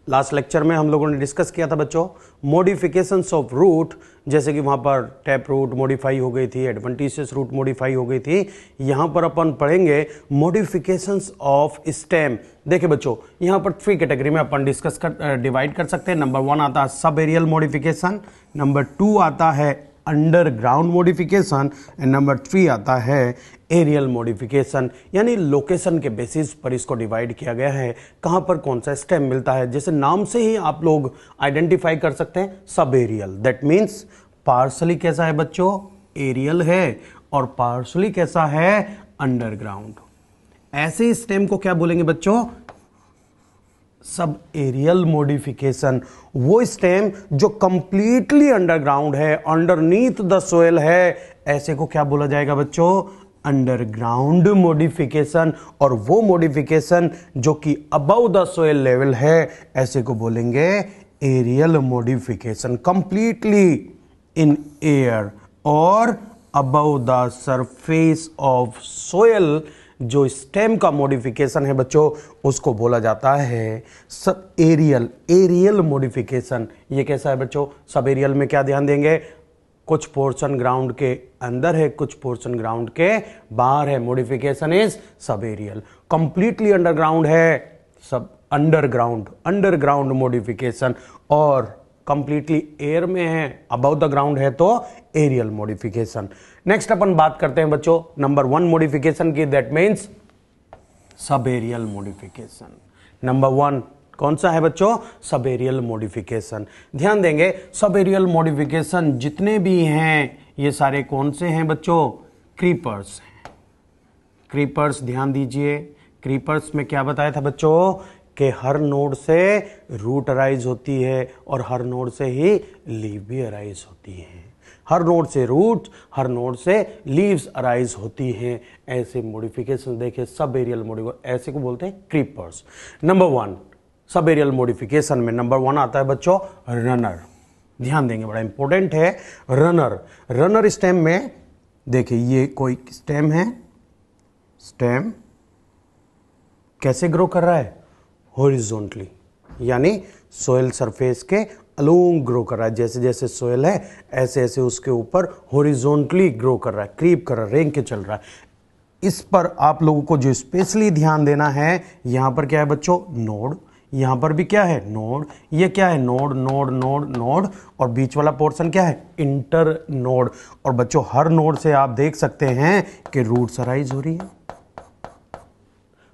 Last lecture में हम लोगों ने डिस्कस किया था बच्चों मॉडिफिकेशंस ऑफ रूट, जैसे कि वहां पर टैप रूट मॉडिफाई हो गई थी, एडवेंटिशियस रूट मॉडिफाई हो गई थी। यहां पर अपन पढ़ेंगे मॉडिफिकेशंस ऑफ स्टेम। देखिए बच्चों, यहां पर 3 कैटेगरी में अपन डिस्कस कर डिवाइड कर सकते हैं। नंबर 1 आता है सब एरियल मॉडिफिकेशन, नंबर 2 आता है अंडरग्राउंड मॉडिफिकेशन एंड नंबर 3 आता है एरियल मॉडिफिकेशन। यानी लोकेशन के बेसिस पर इसको डिवाइड किया गया है, कहां पर कौन सा स्टेम मिलता है। जैसे नाम से ही आप लोग आइडेंटिफाई कर सकते हैं sub aerial, that means partially कैसा है बच्चों, एरियल है, और पार्शली कैसा है, अंडरग्राउंड। ऐसे स्टेम को क्या बोलेंगे बच्चों, सब एरियल मॉडिफिकेशन। वो स्टेम जो कंप्लीटली अंडरग्राउंड है, अंडरनीथ द सोयल है, ऐसे को क्या बोला जाएगा बच्चों, अंडरग्राउंड मॉडिफिकेशन। और वो मॉडिफिकेशन जो कि अबव द सोयल लेवल है, ऐसे को बोलेंगे aerial modification. Completely in air और above the surface of soil जो स्टेम का मॉडिफिकेशन है बच्चों, उसको बोला जाता है सब एरियल मॉडिफिकेशन। ये कैसा है बच्चों, सब एरियल में क्या ध्यान देंगे, कुछ पोर्शन ग्राउंड के अंदर है, कुछ पोर्शन ग्राउंड के बाहर है। Modification is sub aerial. Completely underground है सब अंडरग्राउंड मॉडिफिकेशन, और कंप्लीटली एयर में है, अबव द ग्राउंड है तो एरियल मॉडिफिकेशन। नेक्स्ट अपन बात करते हैं बच्चों नंबर 1 मॉडिफिकेशन की, that means sub aerial modification. Number 1 कौन सा है बच्चों, सब एरियल मॉडिफिकेशन। ध्यान देंगे सब एरियल मॉडिफिकेशन जितने भी हैं ये सारे कौन से हैं बच्चों, क्रीपर्स हैं। क्रीपर्स ध्यान दीजिए, क्रीपर्स में क्या बताया था बच्चों कि हर नोड से रूट अराइज होती है और हर नोड से ही लीव भी अराइज होती है। हर नोड से रूट, हर नोड से लीव्स अराइज होती हैं। ऐसे मॉडिफिकेशन देखिए सब एरियल मॉडिफिकेशन, ऐसे को बोलते हैं क्रीपर्स। नंबर 1 सब एरियल मॉडिफिकेशन में नंबर 1 आता है बच्चों रनर। ध्यान देंगे, बड़ा इंपॉर्टेंट है रनर स्टेम में देखिए ये कोई स्टेम है, स्टेम कैसे ग्रो कर रहा है, हॉरिजॉन्टली, यानी सोयल सरफेस के अलोंग ग्रो कर रहा है। जैसे जैसे सोयल है ऐसे ऐसे उसके ऊपर हॉरिजॉन्टली ग्रो कर रहा है, क्रीप कर रहा है, रेंग के चल रहा है। इस पर आप लोगों को जो स्पेशली ध्यान देना है, यहां पर क्या है बच्चों, नोड, यहां पर भी क्या है, नोड, ये क्या है, नोड नोड नोड नोड, और बीच वाला पोर्शन क्या है, इंटर नोड। और बच्चों हर नोड से आप देख सकते हैं कि रूट्स अराइज हो रही है।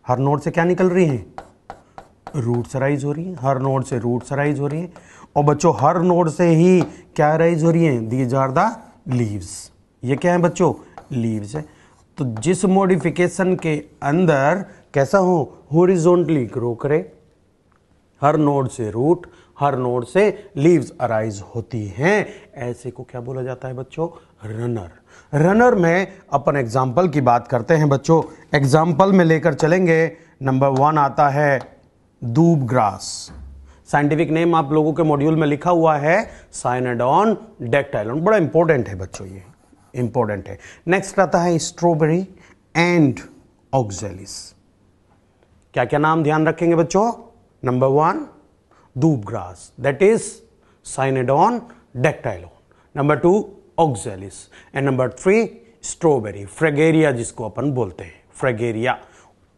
हर नोड से क्या निकल रही है, रूट्स अराइज हो रही है। हर नोड से रूट्स अराइज हो रही है। और बच्चों हर नोड से ही क्या अराइज हो रही है, दीज आर द लीव्स। ये क्या है बच्चों, लीव्स है। तो जिस मॉडिफिकेशन के अंदर कैसा हो, हॉरिजॉन्टली ग्रो करे, हर नोड से रूट, हर नोड से लीव्स अराइज होती हैं, ऐसे को क्या बोला जाता है बच्चों, रनर में अपन एग्जाम्पल की बात करते हैं बच्चों। एग्जाम्पल में लेकर चलेंगे। नंबर 1 आता है दूब ग्रास। साइंटिफिक नेम आप लोगों के मॉड्यूल में लिखा हुआ है साइनोडोन डेक्टाइलॉन। बड़ा इंपॉर्टेंट है बच्चों, ये इंपॉर्टेंट है। नेक्स्ट आता है स्ट्रॉबेरी एंड ऑक्जेलिस। क्या क्या नाम ध्यान रखेंगे बच्चों, नंबर 1 दूब grass, that is cynodon dactylon. Number 2 oxalis and number 3 strawberry, fragaria जिसको अपन बोलते हैं, फ्रेगेरिया।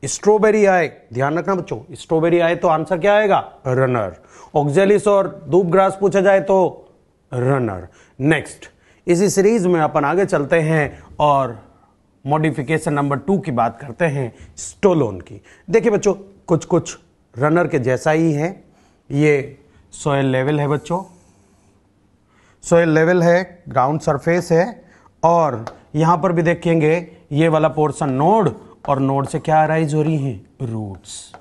स्ट्रॉबेरी आए, ध्यान रखना बच्चों, स्ट्रॉबेरी आए तो आंसर क्या आएगा, रनर। ऑक्जेलिस और दूब ग्रास पूछा जाए तो रनर। नेक्स्ट इसी सीरीज में अपन आगे चलते हैं और मॉडिफिकेशन नंबर 2 की बात करते हैं, स्टोलोन की। देखिए बच्चों कुछ कुछ रनर के जैसा ही है। ये सोयल लेवल है बच्चों, सोयल लेवल है, ग्राउंड सरफेस है, और यहां पर भी देखेंगे ये वाला पोर्शन नोड, और नोड से क्या अराइज हो रही हैं, रूट्स।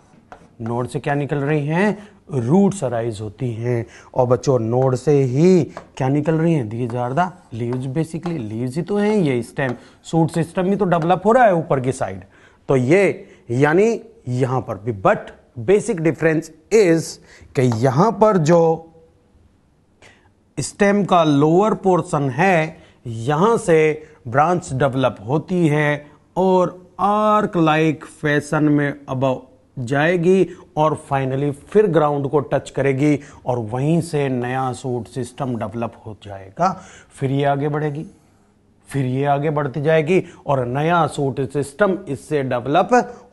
नोड से क्या निकल रही हैं, रूट्स अराइज होती हैं। और बच्चों नोड से ही क्या निकल रही हैं, these are the leaves. Basically leaves ही तो हैं, ये स्टेम सूट सिस्टम ही तो डेवलप हो रहा है ऊपर की साइड। तो ये यानी यहां पर भी, बट बेसिक डिफरेंस इज कि यहां पर जो स्टेम का लोअर पोर्शन है, यहां से ब्रांच डेवलप होती है और आर्क लाइक फैशन में अबव जाएगी और फाइनली फिर ग्राउंड को टच करेगी और वहीं से नया सूट सिस्टम डेवलप हो जाएगा। फिर ये आगे बढ़ेगी, फिर ये आगे बढ़ती जाएगी और नया सूट सिस्टम इससे डेवलप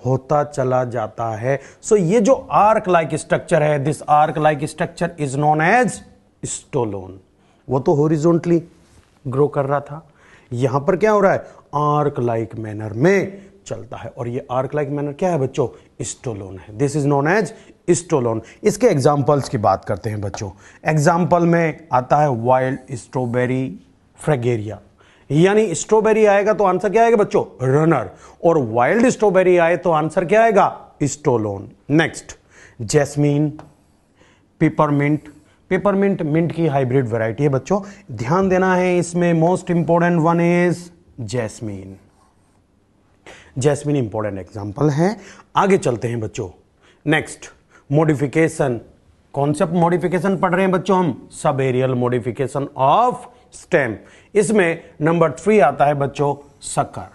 होता चला जाता है। सो ये जो आर्क लाइक स्ट्रक्चर है, this arc like structure is known as stolon. वो तो हॉरिजॉन्टली ग्रो कर रहा था, यहां पर क्या हो रहा है, आर्क लाइक मैनर में चलता है। और ये आर्क लाइक मैनर क्या है बच्चों, स्टोलोन है। This is known as stolon. इसके एग्जांपल्स की बात करते हैं बच्चों। एग्जांपल में आता है वाइल्ड स्ट्रॉबेरी फ्रेगेरिया, यानी स्ट्रॉबेरी आएगा तो आंसर क्या आएगा बच्चों, रनर, और वाइल्ड स्ट्रॉबेरी आए तो आंसर क्या आएगा, stolon. Next jasmine, peppermint. Peppermint mint की हाइब्रिड वैरायटी है बच्चों, ध्यान देना है इसमें। Most important one is jasmine. Jasmine important example है। आगे चलते हैं बच्चों। Next modification. कौन सा मॉडिफिकेशन पढ़ रहे हैं बच्चों हम, sub aerial modification of stem. इसमें नंबर 3 आता है बच्चों सकर।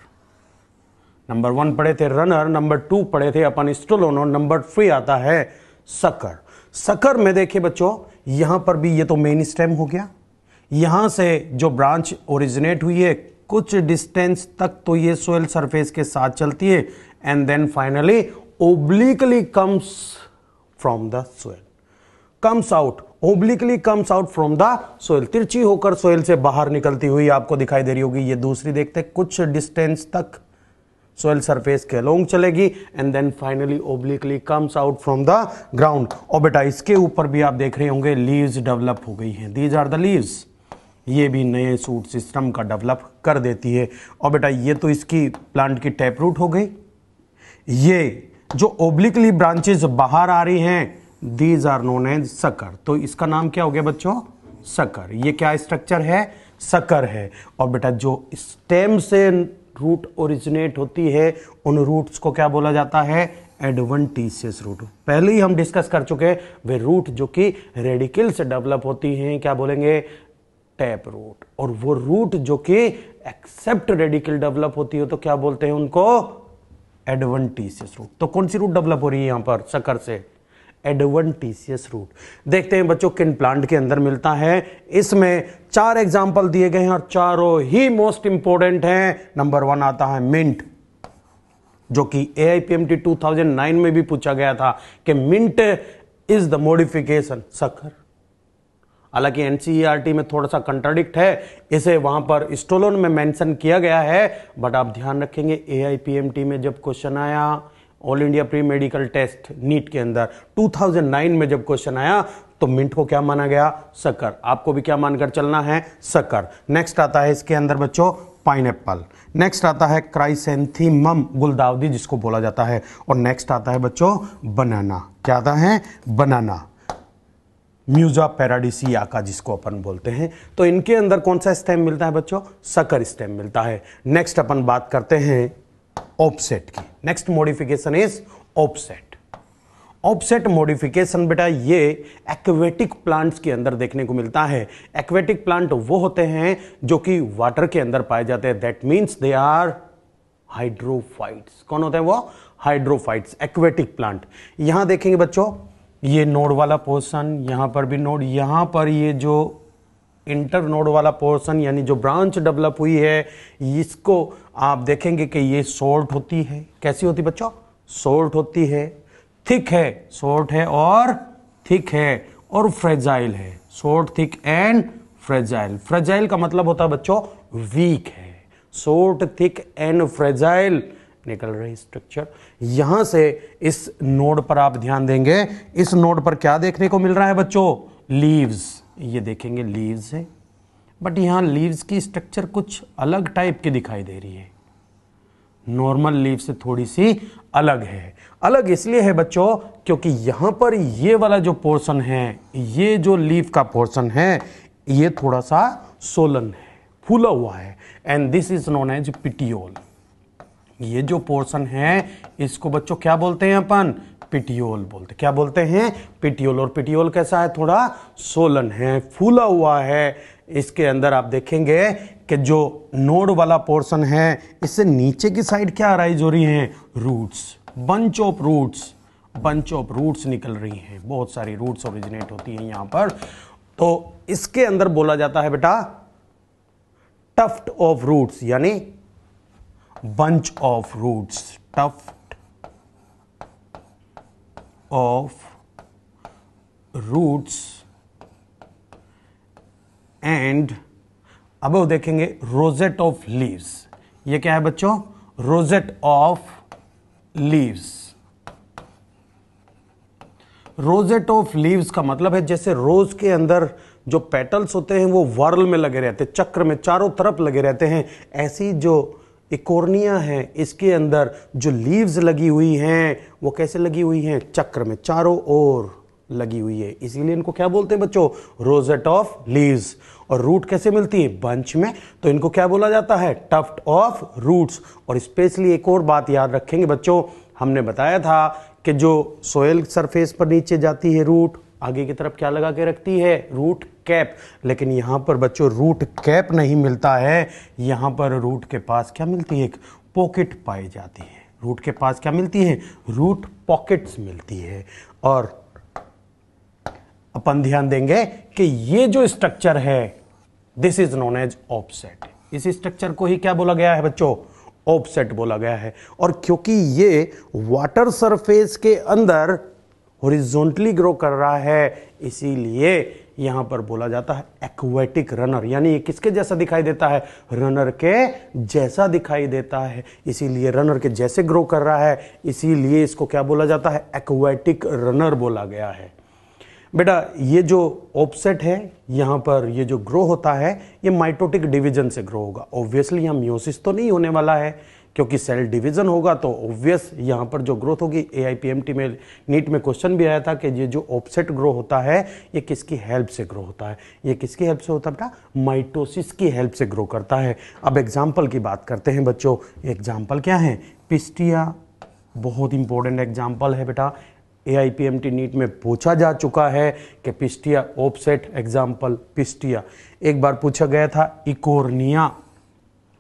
नंबर 1 पढ़े थे रनर, नंबर 2 पढ़े थे अपन स्टोलोन, और नंबर 3 आता है सकर। सकर में देखिए बच्चों, यहां पर भी ये तो मेन स्टेम हो गया, यहां से जो ब्रांच ओरिजिनेट हुई है कुछ डिस्टेंस तक तो ये सोइल सरफेस के साथ चलती है and then finally obliquely comes from the soil, comes out, obliquely comes out from the soil, तिरछी होकर सोइल से बाहर निकलती हुई आपको दिखाई दे रही होगी। ये दूसरी देखते हैं, कुछ डिस्टेंस तक सोइल सरफेस के अलोंग चलेगी and then finally obliquely comes out from the ground. और बेटा इसके ऊपर भी आप देख रहे होंगे लीव्स डेवलप हो गई हैं, दीज आर द लीव्स। ये भी नए सूट सिस्टम का डेवलप कर देती है। और बेटा ये तो इसकी प्लांट की टैप रूट हो गई। ये जो ओब्लिकली ब्रांचेस बाहर आ रही हैं these are known as sucker. तो इसका नाम क्या हो गया बच्चों, सकर। ये क्या स्ट्रक्चर है, सकर है। और बेटा जो स्टेम से रूट ओरिजिनेट होती है उन रूट्स को क्या बोला जाता है, एडवेंटिशियस रूट। पहले ही हम डिस्कस कर चुके हैं, वे रूट जो कि रेडिकल से डेवलप होती हैं क्या बोलेंगे, टैप रूट। और वो रूट जो कि एक्सेप्ट रेडिकल डेवलप होती है तो क्या बोलते हैं उनको, एडवेंटिशियस रूट। तो कौन सी रूट डेवलप हो रही है यहां पर सकर से, एडवेंटिशियस रूट। देखते हैं बच्चों किन प्लांट के अंदर मिलता है। इसमें 4 एग्जाम्पल दिए गए हैं और चारों ही मोस्ट इंपोर्टेंट हैं। नंबर 1 आता है मिंट, जो कि AIPMT 2009 में भी पूछा गया था कि mint is the modification sucker. हालांकि NCERT में थोड़ा सा कंट्राडिक्ट है, इसे वहां पर स्टोलोन में मेंशन किया गया है, बट आप ध्यान रखेंगे AIPMT में जब क्वेश्चन आया, all India pre medical test NEET के अंदर 2009 में जब क्वेश्चन आया तो मिंट को क्या माना गया, सकर। आपको भी क्या मानकर चलना है, सकर। नेक्स्ट आता है इसके अंदर बच्चों पाइनएप्पल। नेक्स्ट आता है क्राइसेंथेमम, गुलदाउदी जिसको बोला जाता है। और नेक्स्ट आता है बच्चों बनाना। क्या आता है, बनाना, म्यूजा पैराडिसियाका जिसको अपन बोलते हैं। तो इनके अंदर कौन सा स्टेम मिलता है बच्चों, सकर स्टेम मिलता है। नेक्स्ट अपन बात करते हैं ऑफसेट की। Next modification is offset. Offset modification बेटा ये एक्वेटिक प्लांट्स के अंदर देखने को मिलता है। एक्वेटिक प्लांट वो होते हैं जो कि वाटर के अंदर पाए जाते हैं, that means they are hydrophytes. कौन होते हैं वो, हाइड्रोफाइट्स, एक्वेटिक प्लांट। यहां देखेंगे बच्चों ये नोड वाला पोर्शन, यहां पर भी नोड, यहां पर ये जो इंटर नोड वाला पोर्शन यानी जो ब्रांच डेवलप हुई है, इसको आप देखेंगे कि ये शॉर्ट होती है। कैसी होती बच्चों, शॉर्ट होती है, थिक है, शॉर्ट है और थिक है, और फ्रेजाइल है, short thick and fragile. Fragile का मतलब होता है बच्चों वीक है, शॉर्ट थिक एंड फ्रेजाइल निकल रही स्ट्रक्चर। यहां से इस नोड पर आप ध्यान देंगे, इस नोड पर क्या देखने को मिल रहा है बच्चों, लीव्स। ये देखेंगे लीव्स है, बट यहां लीव्स की स्ट्रक्चर कुछ अलग टाइप की दिखाई दे रही है, नॉर्मल लीव से थोड़ी सी अलग है। अलग इसलिए है बच्चों क्योंकि यहां पर ये वाला जो पोर्शन है, ये जो लीव का पोर्शन है, ये थोड़ा सा सोलन है, फूला हुआ है, and this is known as petiole. ये जो पोर्शन है इसको बच्चों क्या बोलते हैं अपन, पिटियोल बोलते। क्या बोलते हैं, पिटियोल। और पिटियोल कैसा है, थोड़ा सोलन है, फूला हुआ है। इसके अंदर आप देखेंगे कि जो नोड वाला पोर्शन है इससे नीचे की साइड क्या अराइज हो रही है, roots, bunch of roots. Bunch of roots निकल रही हैं, बहुत सारी रूट्स ओरिजिनेट होती हैं यहां पर। तो इसके अंदर बोला जाता है बेटा टफ्ट ऑफ रूट्स यानी bunch of roots, tuft of roots. And अब वो देखेंगे रोजेट ऑफ लीव्स। ये क्या है बच्चों? Rosette of leaves. Rosette of leaves का मतलब है जैसे रोज के अंदर जो पेटल्स होते हैं वो वर्ल में लगे रहते हैं, चक्र में चारों तरफ लगे रहते हैं, ऐसी जो इकोर्निया है इसके अंदर जो लीव्स लगी हुई हैं वो कैसे लगी हुई हैं? चक्र में चारों ओर लगी हुई है, इसीलिए इनको क्या बोलते हैं बच्चों? Rosette of leaves. और रूट कैसे मिलती है? बंच में, तो इनको क्या बोला जाता है? Tuft of roots. और स्पेशली एक और बात याद रखेंगे बच्चों, हमने बताया था कि जो सोयल सरफेस पर नीचे जाती है रूट, आगे की तरफ क्या लगा के रखती है? Root cap. लेकिन यहां पर बच्चों रूट कैप नहीं मिलता है, यहां पर रूट के पास क्या मिलती है? एक पॉकेट पाई जाती है। रूट के पास क्या मिलती है? रूट पॉकेट्स मिलती है। और अपन ध्यान देंगे कि ये जो स्ट्रक्चर है this is known as offset. इस स्ट्रक्चर को ही क्या बोला गया है बच्चों? ऑफसेट बोला गया है। और क्योंकि ये वाटर सरफेस के अंदर हॉरिजॉन्टली ग्रो कर रहा है, इसीलिए यहां पर बोला जाता है एक्वेटिक रनर। यानी ये किसके जैसा दिखाई देता है? रनर के जैसा दिखाई देता है, इसीलिए रनर के जैसे ग्रो कर रहा है, इसीलिए इसको क्या बोला जाता है? एक्वेटिक रनर बोला गया है। बेटा ये जो ऑफसेट है यहां पर ये जो ग्रो होता है ये माइटोटिक डिवीजन से ग्रो होगा। ऑब्वियसली यहां मियोसिस तो नहीं होने वाला है, क्योंकि सेल डिवीजन होगा तो ऑब्वियस यहां पर जो ग्रोथ होगी। AIPMT में नीट में क्वेश्चन भी आया था कि ये जो ऑफसेट ग्रो होता है ये किसकी हेल्प से ग्रो होता है? ये किसकी हेल्प से होता है बेटा? माइटोसिस की हेल्प से ग्रो करता है। अब एग्जाम्पल की बात करते हैं बच्चों। एग्जाम्पल क्या है? पिस्टिया, बहुत इंपॉर्टेंट एग्जाम्पल है बेटा, AIPMT नीट में पूछा जा चुका है कि पिस्टिया ऑफसेट एग्जाम्पल पिस्टिया। एक बार पूछा गया था इकोर्निया,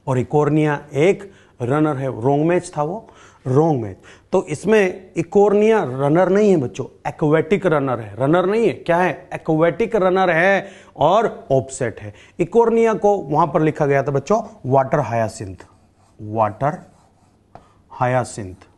और इकोर्निया एक रनर है। रॉन्ग मैच था वो, रॉन्ग मैच। तो इसमें इकोर्निया रनर नहीं है बच्चों, एक्वेटिक रनर है। रनर नहीं है, क्या है? एक्वेटिक रनर है और ऑफसेट है। इकोर्निया को वहां पर लिखा गया था बच्चों water hyacinth, water hyacinth.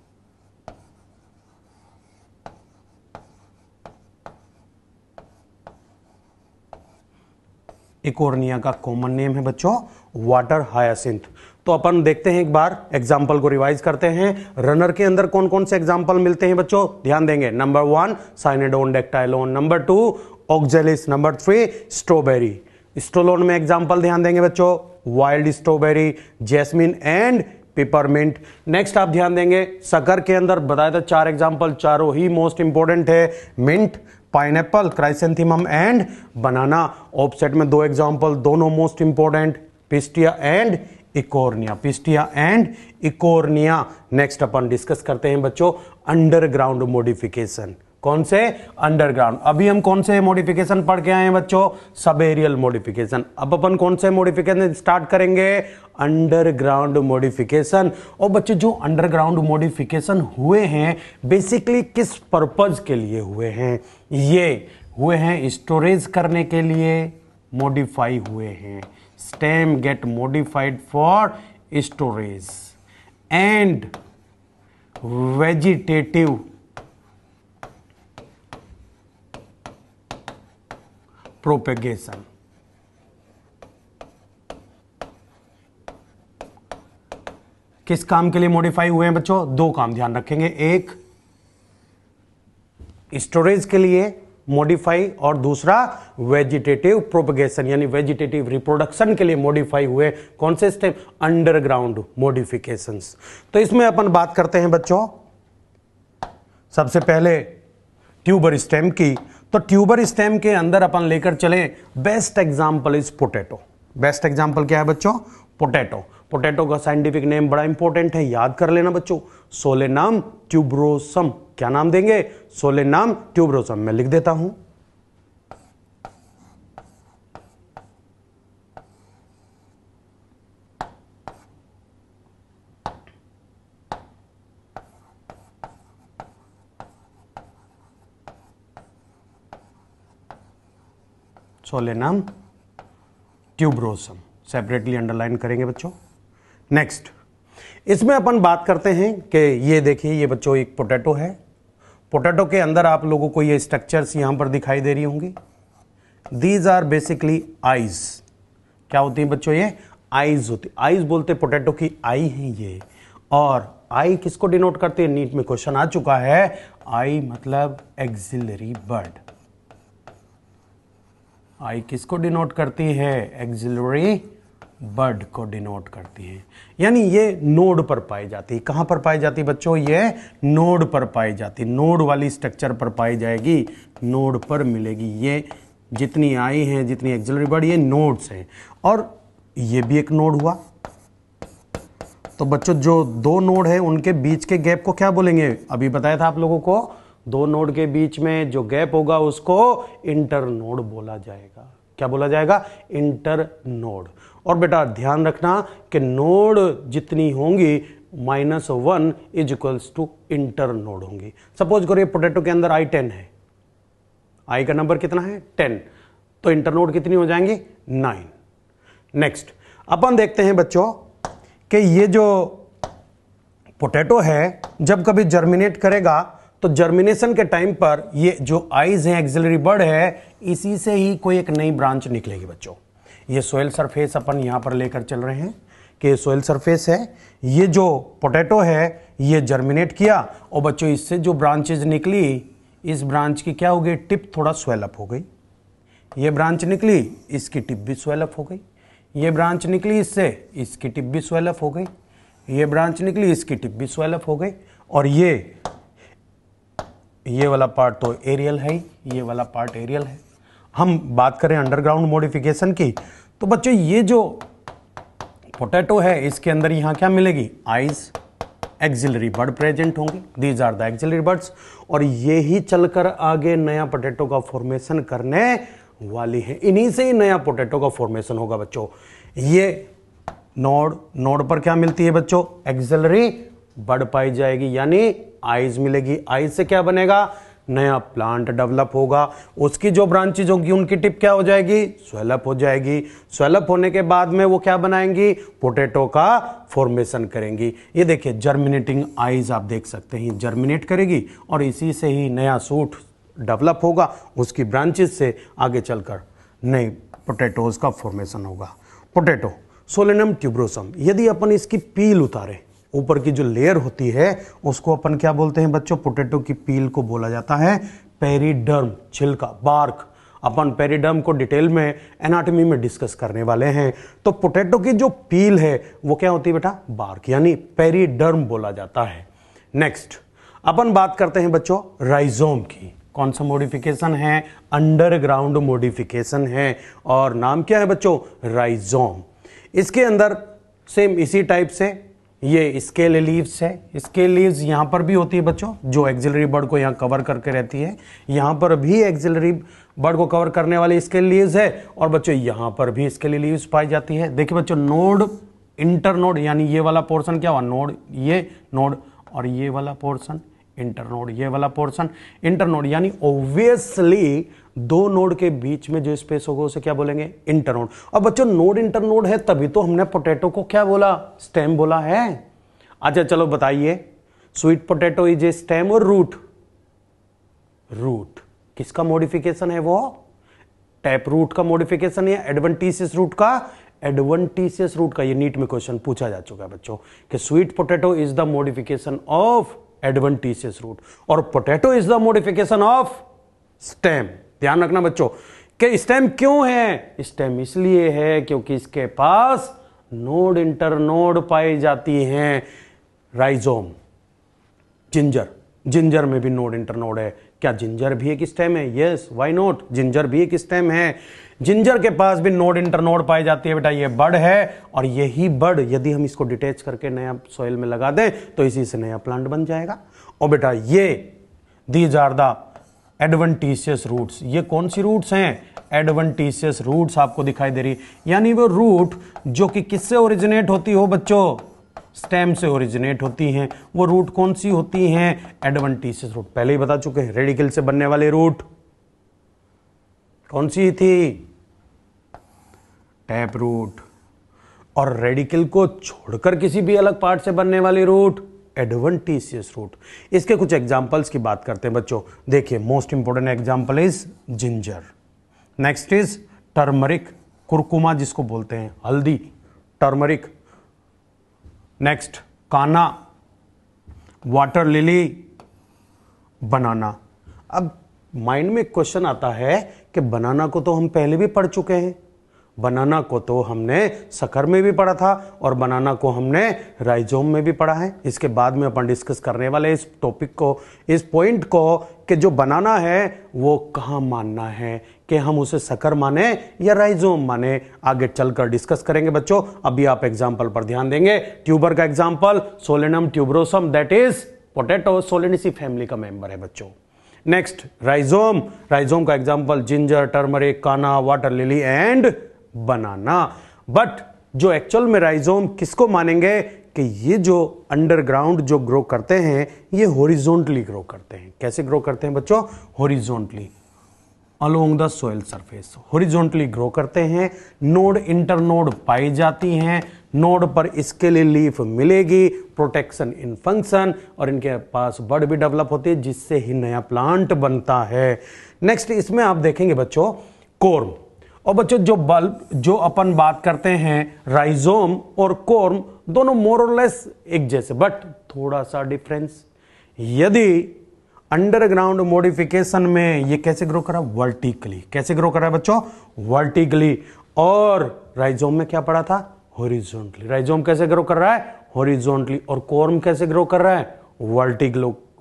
Eichhornia का कॉमन नेम है बच्चों वाटर हायासिंथ। तो अपन देखते हैं एक बार एग्जाम्पल को रिवाइज करते हैं। रनर के अंदर कौन कौन से एग्जाम्पल मिलते हैं बच्चों? ध्यान देंगे। Number 1 cynodon dactylon, number 2 oxalis, number 3 strawberry. Stolon में एग्जाम्पल ध्यान देंगे बच्चों wild strawberry, jasmine and peppermint. Next आप ध्यान देंगे शक्कर के अंदर बताया था 4 एग्जाम्पल, चारों ही मोस्ट इंपोर्टेंट है। Mint, pineapple, chrysanthemum and banana. Offset में 2 एग्जांपल, दोनों most important, pistia and eichhornia, pistia and eichhornia. Next अपन डिस्कस करते हैं बच्चों अंडरग्राउंड मॉडिफिकेशन। कौन से? अंडरग्राउंड। अभी हम कौन से मॉडिफिकेशन पढ़ के आए हैं बच्चों? सब एरियल मॉडिफिकेशन। अब अपन कौन से मॉडिफिकेशन स्टार्ट करेंगे? Underground modification. और बच्चों जो अंडरग्राउंड मॉडिफिकेशन हुए हैं बेसिकली किस पर्पज के लिए हुए हैं? ये हुए हैं स्टोरेज करने के लिए मॉडिफाई हुए हैं। Stem get modified for storage and vegetative propagation. किस काम के लिए मॉडिफाई हुए हैं बच्चों? 2 काम ध्यान रखेंगे, एक स्टोरेज के लिए मॉडिफाई और दूसरा वेजिटेटिव प्रोपेगेशन यानी वेजिटेटिव रिप्रोडक्शन के लिए मॉडिफाई हुए। कौन से स्टेप? Underground modifications. तो इसमें अपन बात करते हैं बच्चों सबसे पहले ट्यूबर स्टेम की। तो ट्यूबर स्टेम के अंदर अपन लेकर चले best example is potato. Best example क्या है बच्चों? पोटैटो। पोटैटो का साइंटिफिक नेम बड़ा इंपॉर्टेंट है, याद कर लेना बच्चों, सोलेनाम ट्यूबरोसम। क्या नाम देंगे? सोलेनाम ट्यूबरोसम। मैं लिख देता हूं। सोलेनम ट्यूबरोसम, सेपरेटली अंडरलाइन करेंगे बच्चों। नेक्स्ट, इसमें अपन बात करते हैं कि ये देखिए, ये बच्चों एक पोटैटो है। पोटैटो के अंदर आप लोगों को ये स्ट्रक्चर्स यहां पर दिखाई दे रही होंगी। These are basically eyes. क्या होती है बच्चों? ये आईज होती। आईज बोलते पोटैटो की आई है ये। और आई किसको डिनोट करती है? नीट में क्वेश्चन आ चुका है, आई मतलब एक्सिलरी बर्ड। आई किसको डिनोट करती है? एक्सिलरी बर्ड को डिनोट करती है। यानी ये नोड पर पाई जाती है। कहां पर पाई जाती है बच्चों? ये नोड पर पाई जाती है, नोड वाली स्ट्रक्चर पर पाई जाएगी, नोड पर मिलेगी। ये जितनी आई हैं, जितनी एक्सिलरी बर्ड, ये नोड्स हैं। और ये भी एक नोड हुआ। तो बच्चों जो दो नोड है उनके बीच के गैप को क्या बोलेंगे? अभी बताया था आप लोगों को, दो नोड के बीच में जो गैप होगा उसको इंटर नोड बोला जाएगा। क्या बोला जाएगा? Internode. और बेटा ध्यान रखना कि नोड जितनी होंगी -1 is equals to internode होंगी। सपोज करो ये पोटैटो के अंदर आई 10 है, आई का नंबर कितना है? 10, तो इंटर नोड कितनी हो जाएंगी? 9। नेक्स्ट अपन देखते हैं बच्चों कि ये जो पोटैटो है जब कभी जर्मिनेट करेगा तो जर्मिनेशन के टाइम पर ये जो आइज है, एक्सिलरी बर्ड है, इसी से ही कोई एक नई ब्रांच निकलेगी बच्चों। ये सोयल सरफेस अपन यहां पर लेकर चल रहे हैं कि सोयल सरफेस है। ये जो पोटैटो है ये जर्मिनेट किया और बच्चों इससे जो ब्रांचेज निकली, इस ब्रांच की क्या हो गई? टिप थोड़ा स्वेलअप हो गई। ये ब्रांच निकली, इसकी टिप भी स्वेलअप हो गई। ये ब्रांच निकली इससे, इसकी टिप भी स्वेलअप हो गई। ये ब्रांच निकली, इसकी टिप भी स्वेलअप हो गई। और ये वाला पार्ट तो एरियल है, ये वाला पार्ट एरियल है। हम बात करें अंडरग्राउंड मॉडिफिकेशन की, तो बच्चों ये जो पोटैटो है इसके अंदर यहां क्या मिलेगी? आइज, एक्सिलरी बर्ड प्रेजेंट होंगे। These are the axillary buds. और ये ही चलकर आगे नया पोटैटो का फॉर्मेशन करने वाली है। इन्हीं से ही नया पोटैटो का फॉर्मेशन होगा बच्चों। ये नोड पर क्या मिलती है बच्चों? एक्सिलरी बर्ड पाई जाएगी, यानी आइज मिलेगी। आइज से क्या बनेगा? नया प्लांट डेवलप होगा। उसकी जो ब्रांचेज होंगी उनकी टिप क्या हो जाएगी? स्वेलअप हो जाएगी। स्वेलअप होने के बाद में वो क्या बनाएंगी? पोटैटो का फॉर्मेशन करेंगी। ये देखिए जर्मिनेटिंग आइज आप देख सकते हैं, जर्मिनेट करेगी और इसी से ही नया सूट डेवलप होगा। उसकी ब्रांचेस से आगे चलकर नए पोटैटोज का फॉर्मेशन होगा। Potato Solanum tuberosum. यदि अपन इसकी पील उतारें, ऊपर की जो लेयर होती है उसको अपन क्या बोलते हैं बच्चों? पोटैटो की पील को बोला जाता है पेरिडर्म, छिलका, बार्क। अपन पेरिडर्म को डिटेल में एनाटॉमी में डिस्कस करने वाले हैं। तो पोटैटो की जो पील है वो क्या होती है बेटा? बार्क, यानी पेरिडर्म बोला जाता है। नेक्स्ट अपन बात करते हैं बच्चों राइजोम की। कौन सा मॉडिफिकेशन है? अंडरग्राउंड मॉडिफिकेशन है और नाम क्या है बच्चों? राइजोम। इसके अंदर सेम इसी टाइप से ये स्केल लीव्स है। स्केल लीव्स यहां पर भी होती है बच्चों, जो एक्सिलरी बर्ड को यहां कवर करके रहती है। यहां पर भी एक्सिलरी बर्ड को कवर करने वाली स्केल लीव्स है और बच्चों यहां पर भी स्केल लीव्स पाई जाती है। देखिए बच्चों नोड, इंटर नोड, यानी ये वाला पोर्शन क्या हुआ? नोड, ये नोड, और ये वाला पोर्शन इंटर नोड, ये वाला पोर्शन इंटर नोड। यानी ऑब्वियसली दो नोड के बीच में जो स्पेस होगा उसे क्या बोलेंगे? Inter node. और बच्चों नोड इंटर नोड है तभी तो हमने पोटैटो को क्या बोला? स्टेम बोला है। अच्छा चलो बताइए, sweet potato is a stem और रूट? रूट किसका मॉडिफिकेशन है? वो टैप रूट का मॉडिफिकेशन है, एडवेंटिशियस रूट का? एडवेंटिशियस रूट का। ये नीट में क्वेश्चन पूछा जा चुका है बच्चों कि sweet potato is the modification of adventitious root और potato is the modification of stem. ध्यान रखना बच्चों कि स्टेम क्यों है? स्टेम इसलिए है क्योंकि इसके पास नोड इंटर नोड पाई जाती हैं। राइजोम, जिंजर, जिंजर में भी नोड इंटर नोड है। क्या जिंजर भी एक स्टेम है? यस, व्हाई नॉट, जिंजर भी एक स्टेम है। जिंजर के पास भी नोड इंटर नोड पाई जाती है बेटा। ये बर्ड है और यही बर्ड यदि हम इसको डिटेच करके नया सॉइल में लगा दें तो इसी से नया प्लांट बन जाएगा। और बेटा ये these are the adventitious roots. ये कौन सी रूट्स हैं? एडवेंटिशियस रूट्स आपको दिखाई दे रही, यानी वो रूट जो कि किससे ओरिजिनेट होती हो बच्चों? स्टेम से ओरिजिनेट होती हैं। वो रूट कौन सी होती हैं? Adventitious root. पहले ही बता चुके हैं, रेडिकल से बनने वाले रूट कौन सी थी? टैप रूट, और रेडिकल को छोड़कर किसी भी अलग पार्ट से बनने वाली रूट एडवेंटिशियस रूट। इसके कुछ एग्जांपल्स की बात करते हैं बच्चों। देखिए, most important example is ginger, next is turmeric, curcuma जिसको बोलते हैं, हल्दी, टर्मरिक, नेक्स्ट काना, वाटर लिली, बनाना। अब माइंड में एक क्वेश्चन आता है कि बनाना को तो हम पहले भी पढ़ चुके हैं, बनाना को तो हमने सकर में भी पढ़ा था और बनाना को हमने राइजोम में भी पढ़ा है। इसके बाद में अपन डिस्कस करने वाले इस टॉपिक को, इस पॉइंट को, कि जो बनाना है वो कहाँ मानना है, कि हम उसे सकर माने या राइजोम माने, आगे चलकर डिस्कस करेंगे बच्चों। अभी आप एग्जाम्पल पर ध्यान देंगे। ट्यूबर का example Solanum tuberosum, that is potato, Solanaceae family का मेंबर है बच्चों। नेक्स्ट राइजोम, राइजोम का एग्जाम्पल जिंजर, टर्मरिक, काना, water lily and banana. But जो एक्चुअल में राइजोम किसको मानेंगे कि ये जो अंडरग्राउंड जो ग्रो करते हैं ये हॉरिजॉन्टली ग्रो करते हैं। कैसे ग्रो करते हैं बच्चों? Horizontally along the soil surface, horizontally grow करते हैं। नोड इंटरनोड पाई जाती हैं, नोड पर इसके लिए लीफ मिलेगी, प्रोटेक्शन इन फंक्शन, और इनके पास बड भी डेवलप होती है जिससे ही नया प्लांट बनता है। नेक्स्ट इसमें आप देखेंगे बच्चों कोर्म, और बच्चों जो बल्ब जो अपन बात करते हैं राइजोम और कोर्म दोनों मोर और लेस एक जैसे, बट थोड़ा सा डिफरेंस। यदि अंडरग्राउंड मॉडिफिकेशन में ये कैसे ग्रो करा? वर्टिकली। कैसे ग्रो करा है बच्चों? वर्टिकली। और राइजोम में क्या पढ़ा था? हॉरिजॉन्टली। राइजोम कैसे ग्रो कर रहा है? हॉरिजॉन्टली। और कोर्म कैसे ग्रो कर रहा है?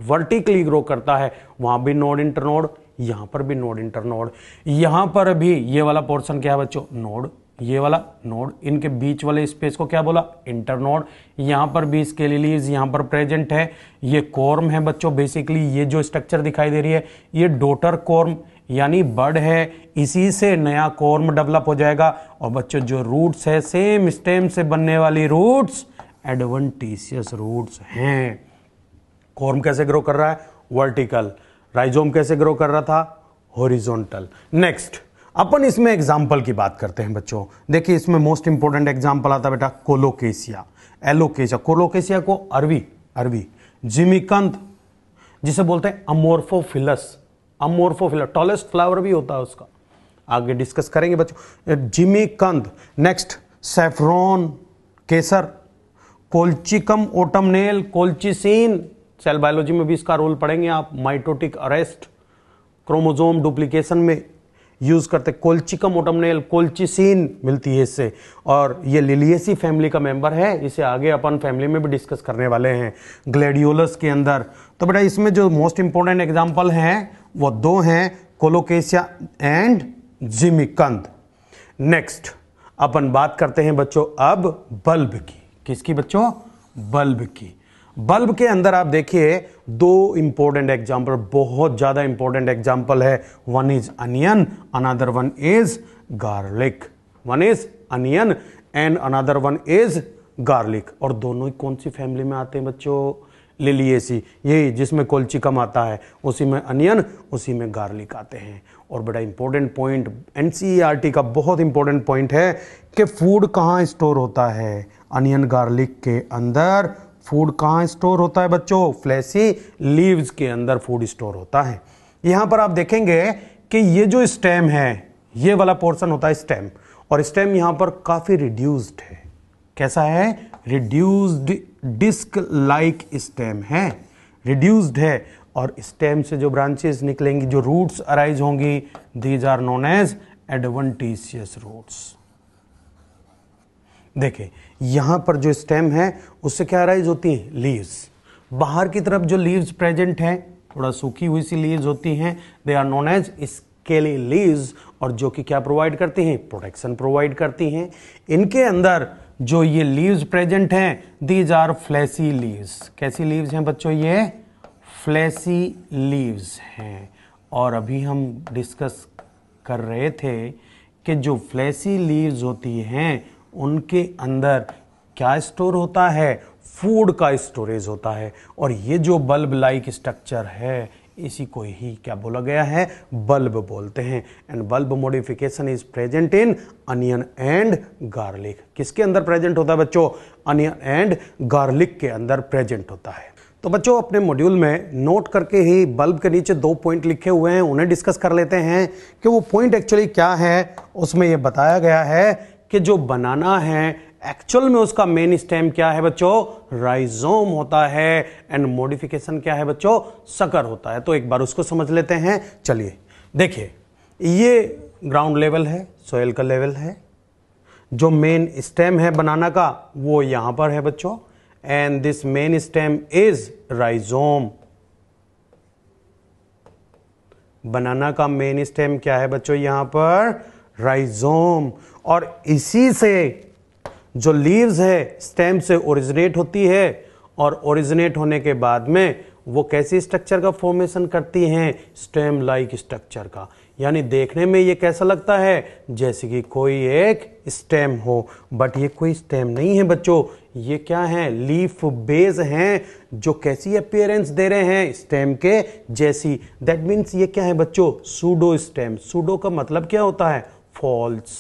वर्टिकली ग्रो करता है। वहां भी नोड इंटरनोड, यहां पर भी नोड इंटरनोड, यहां पर भी ये वाला पोर्शन क्या है बच्चों? नोड, ये वाला नोड, इनके बीच वाले स्पेस को क्या बोला? इंटरनोड। यहां पर भी इसके लीव्स यहां पर प्रेजेंट है। ये कॉर्म है बच्चों। बेसिकली ये जो स्ट्रक्चर दिखाई दे रही है ये डॉटर कॉर्म यानी बड है, इसी से नया कॉर्म डेवलप हो जाएगा। और बच्चों जो रूट्स है सेम स्टेम से बनने वाली रूट्स एडवेंटिशियस रूट्स हैं। कॉर्म कैसे ग्रो कर रहा है? वर्टिकल। राइजोम कैसे ग्रो कर रहा था? हॉरिजॉन्टल। नेक्स्ट अपन इसमें एग्जाम्पल की बात करते हैं बच्चों। देखिए इसमें मोस्ट इंपोर्टेंट एग्जाम्पल आता है बेटा कोलोकेशिया, एलोकेशिया। कोलोकेशिया को अरवी जिमिकंद जिसे बोलते हैं अमोर्फोफिलस, टॉलेस्ट फ्लावर भी होता है उसका, आगे डिस्कस करेंगे बच्चों। जिमिकंद। नेक्स्ट सैफ्रॉन, केसर, कोल्चिकम ओटमनेल, कोल्चिसिन, सेल बायोलॉजी में भी इसका रोल पढ़ेंगे आप। माइटोटिक अरेस्ट, क्रोमोसोम डुप्लीकेशन में यूज करते। कोल्चिकम ओटमनेल, कोल्चिसिन मिलती है इससे, और ये लिलिएसी फैमिली का मेंबर है। इसे आगे अपन फैमिली में भी डिस्कस करने वाले हैं ग्लैडियोलस के अंदर। तो बेटा इसमें जो मोस्ट इंपोर्टेंट एग्जांपल हैं वो दो हैं, कोलोकेशिया एंड जिमिकंद। नेक्स्ट अपन बात करते हैं बच्चों अब बल्ब की। किसकी बच्चों? बल्ब की। बल्ब के अंदर आप देखिए दो इंपॉर्टेंट एग्जाम्पल, बहुत ज्यादा इंपॉर्टेंट एग्जाम्पल है। One is onion, another one is garlic. One is onion and another one is garlic. और दोनों ही कौन सी फैमिली में आते हैं बच्चों? लिलिएसी। यही जिसमें कोल्चिकम आता है उसी में अनियन, उसी में गार्लिक आते हैं। और बड़ा इंपॉर्टेंट पॉइंट एनसीईआरटी का बहुत इंपॉर्टेंट पॉइंट है कि फूड कहाँ स्टोर होता है? अनियन गार्लिक के अंदर फूड कहाँ स्टोर होता है बच्चों? फ्लैशी लीव्स के अंदर फूड स्टोर होता है। यहां पर आप देखेंगे कि ये जो स्टेम है ये वाला पोर्शन होता है स्टेम, और स्टेम यहां पर काफी रिड्यूस्ड है। कैसा है? रिड्यूस्ड डिस्क लाइक स्टेम है, रिड्यूस्ड है। और स्टेम से जो ब्रांचेस निकलेंगी, जो रूट्स अराइज होंगी, these are known as adventitious roots. देखिए यहां पर जो स्टेम है उससे क्या अराइज होती है? लीव्स। बाहर की तरफ जो लीव्स प्रेजेंट हैं, थोड़ा सूखी हुई सी लीव्स होती हैं, they are known as scaly leaves, और जो कि क्या प्रोवाइड करती हैं? प्रोटेक्शन प्रोवाइड करती हैं। इनके अंदर जो ये लीव्स प्रेजेंट हैं, दीज आर फ्लैशी लीव्स। कैसी लीव्स हैं बच्चों? ये फ्लैशी लीव्स हैं। और अभी हम डिस्कस कर रहे थे कि जो फ्लैशी लीव्स होती हैं उनके अंदर क्या स्टोर होता है? फूड का स्टोरेज होता है। और ये जो बल्ब लाइक स्ट्रक्चर है इसी को ही क्या बोला गया है, बल्ब बोलते हैं। And bulb modification is present in onion and garlic. किसके अंदर प्रेजेंट होता है बच्चों, अनियन एंड गार्लिक के अंदर प्रेजेंट होता है। तो बच्चों अपने मॉड्यूल में नोट करके ही बल्ब के नीचे 2 पॉइंट लिखे हुए हैं, उन्हें डिस्कस कर लेते हैं कि वो पॉइंट एक्चुअली क्या है। उसमें ये बताया गया है कि जो बनाना है एक्चुअल में उसका मेन स्टेम क्या है बच्चों, राइजोम होता है। एंड मॉडिफिकेशन क्या है बच्चों, सकर होता है। तो एक बार उसको समझ लेते हैं। चलिए देखिए, ये ग्राउंड लेवल है, सोयल का लेवल है। जो मेन स्टेम है बनाना का वो यहां पर है बच्चों, and this main stem is rhizome. Banana का मेन स्टेम क्या है बच्चों, यहां पर राइजोम। और इसी से जो लीव्स है स्टेम से ओरिजिनेट होती है, और ओरिजिनेट होने के बाद में वो कैसी स्ट्रक्चर का फॉर्मेशन करती हैं, स्टेम लाइक स्ट्रक्चर का। यानी देखने में ये कैसा लगता है, जैसे कि कोई एक स्टेम हो, बट ये कोई स्टेम नहीं है बच्चों, ये क्या है, लीफ बेस हैं, जो कैसी अपीयरेंस दे रहे हैं, स्टेम के जैसी। दैट मीन्स ये क्या है बच्चों, सूडो स्टेम। सूडो का मतलब क्या होता है, फॉल्स।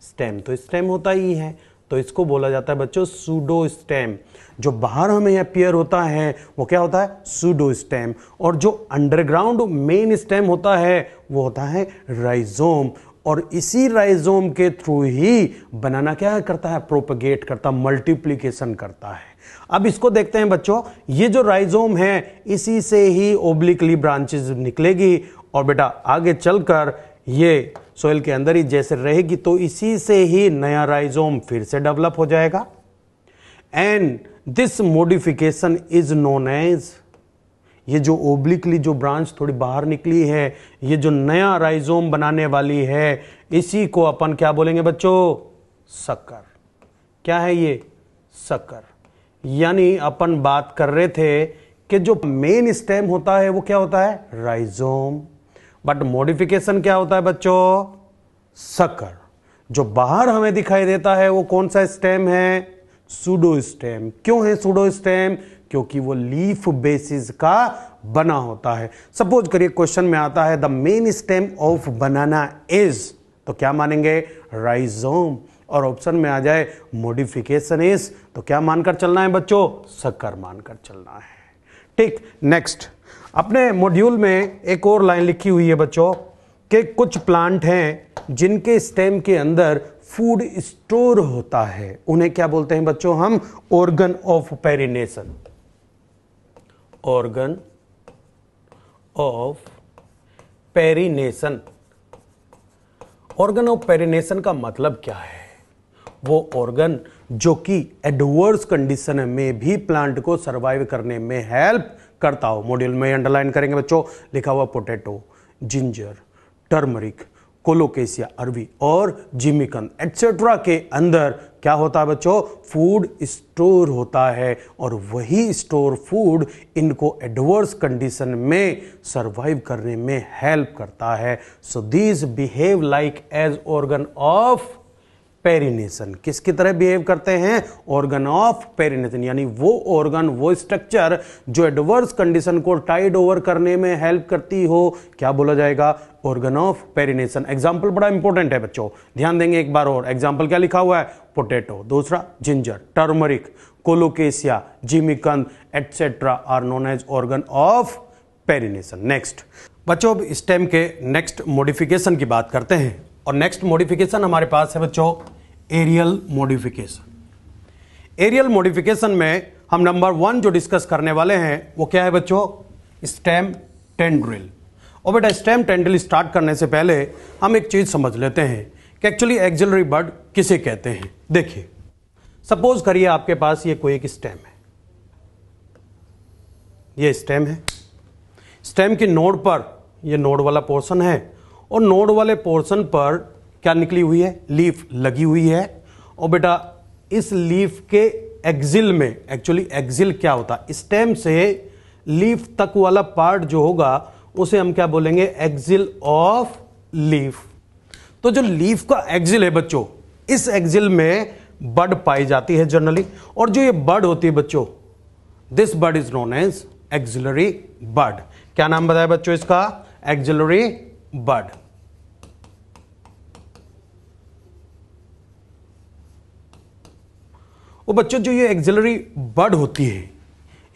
स्टेम तो स्टेम होता ही है, तो इसको बोला जाता है बच्चों सूडो स्टेम। जो बाहर हमें अपीयर होता है वो क्या होता है, सूडो स्टेम। और जो अंडरग्राउंड मेन स्टेम होता है वो होता है राइजोम। और इसी राइजोम के थ्रू ही बनाना क्या करता है, प्रोपगेट करता, मल्टीप्लीकेशन करता है। अब इसको देखते हैं बच्चों, ये जो राइजोम है इसी से ही ओब्लिकली ब्रांचेस निकलेगी, और बेटा आगे चलकर ये सोइल के अंदर ही जैसे रहेगी, तो इसी से ही नया राइजोम फिर से डेवलप हो जाएगा। And this modification is known as, ये जो ओब्लिकली जो ब्रांच थोड़ी बाहर निकली है, ये जो नया राइजोम बनाने वाली है, इसी को अपन क्या बोलेंगे बच्चों, सकर। क्या है ये, सकर। यानी अपन बात कर रहे थे कि जो मेन स्टेम होता है वो क्या होता है, राइजोम, बट मॉडिफिकेशन क्या होता है बच्चों, सकर। जो बाहर हमें दिखाई देता है वो कौन सा स्टेम है, सूडो स्टेम। क्यों है सूडो स्टेम, क्योंकि वो लीफ बेसिस का बना होता है। सपोज करिए क्वेश्चन में आता है the main stem of banana is, तो क्या मानेंगे, राइजोम। और ऑप्शन में आ जाए मॉडिफिकेशन इज, तो क्या मानकर चलना है बच्चों, सकर मानकर चलना है। ठीक, नेक्स्ट अपने मॉड्यूल में एक और लाइन लिखी हुई है बच्चों कि कुछ प्लांट हैं जिनके स्टेम के अंदर फूड स्टोर होता है, उन्हें क्या बोलते हैं बच्चों हम, organ of perennation. Organ of perennation. Organ of perennation का मतलब क्या है, वो ऑर्गन जो कि एडवर्स कंडीशन में भी प्लांट को सरवाइव करने में हेल्प करता हो। मॉड्यूल में अंडरलाइन करेंगे बच्चों, लिखा हुआ पोटैटो, जिंजर, टर्मरिक, कोलोकेशिया अरवी और जिमिकंद एटसेट्रा के अंदर क्या होता है बच्चों, फूड स्टोर होता है, और वही स्टोर फूड इनको एडवर्स कंडीशन में सरवाइव करने में हेल्प करता है। So these behave like as organ of perennation. किसकी तरह बिहेव करते हैं, ऑर्गन ऑफ पेरिनेशन। यानी वो ऑर्गन, वो स्ट्रक्चर जो एडवर्स कंडीशन को टाइड ओवर करने में हेल्प करती हो, क्या बोला जाएगा, ऑर्गन ऑफ पेरिनेशन। एग्जाम्पल बड़ा इंपॉर्टेंट है बच्चों, ध्यान देंगे एक बार और। एग्जाम्पल क्या लिखा हुआ है, पोटैटो, दूसरा जिंजर, टर्मरिक, कोलोकेशिया, जिमिकंद etcetera are known as organ of perennation. Next बच्चों, अब स्टेम के नेक्स्ट मॉडिफिकेशन की बात करते हैं, और नेक्स्ट मॉडिफिकेशन हमारे पास है बच्चों एरियल मॉडिफिकेशन। एरियल मॉडिफिकेशन में हम नंबर 1 जो डिस्कस करने वाले हैं वो क्या है बच्चों, स्टेम टेंड्रिल। और बेटा स्टेम टेंड्रिल स्टार्ट करने से पहले हम एक चीज समझ लेते हैं कि एक्चुअली एक्सिलरी बड किसे कहते हैं। देखिए सपोज करिए आपके पास ये कोई एक स्टेम है, ये स्टेम है, स्टेम की नोड पर ये नोड वाला पोर्शन है, और नोड वाले पोर्शन पर क्या निकली हुई है, लीफ लगी हुई है। और बेटा इस लीफ के एक्सिल में, एक्चुअली एक्सिल क्या होता है, स्टेम से लीफ तक वाला पार्ट जो होगा उसे हम क्या बोलेंगे, एक्सिल ऑफ लीफ। तो जो लीफ का एक्सिल है बच्चों, इस एक्सिल में बड पाई जाती है जनरली, और जो ये बड होती है बच्चों, this bud is known as axillary bud. क्या नाम बताया बच्चों इसका? Axillary bud. वो बच्चों जो ये एक्सिलरी बड होती है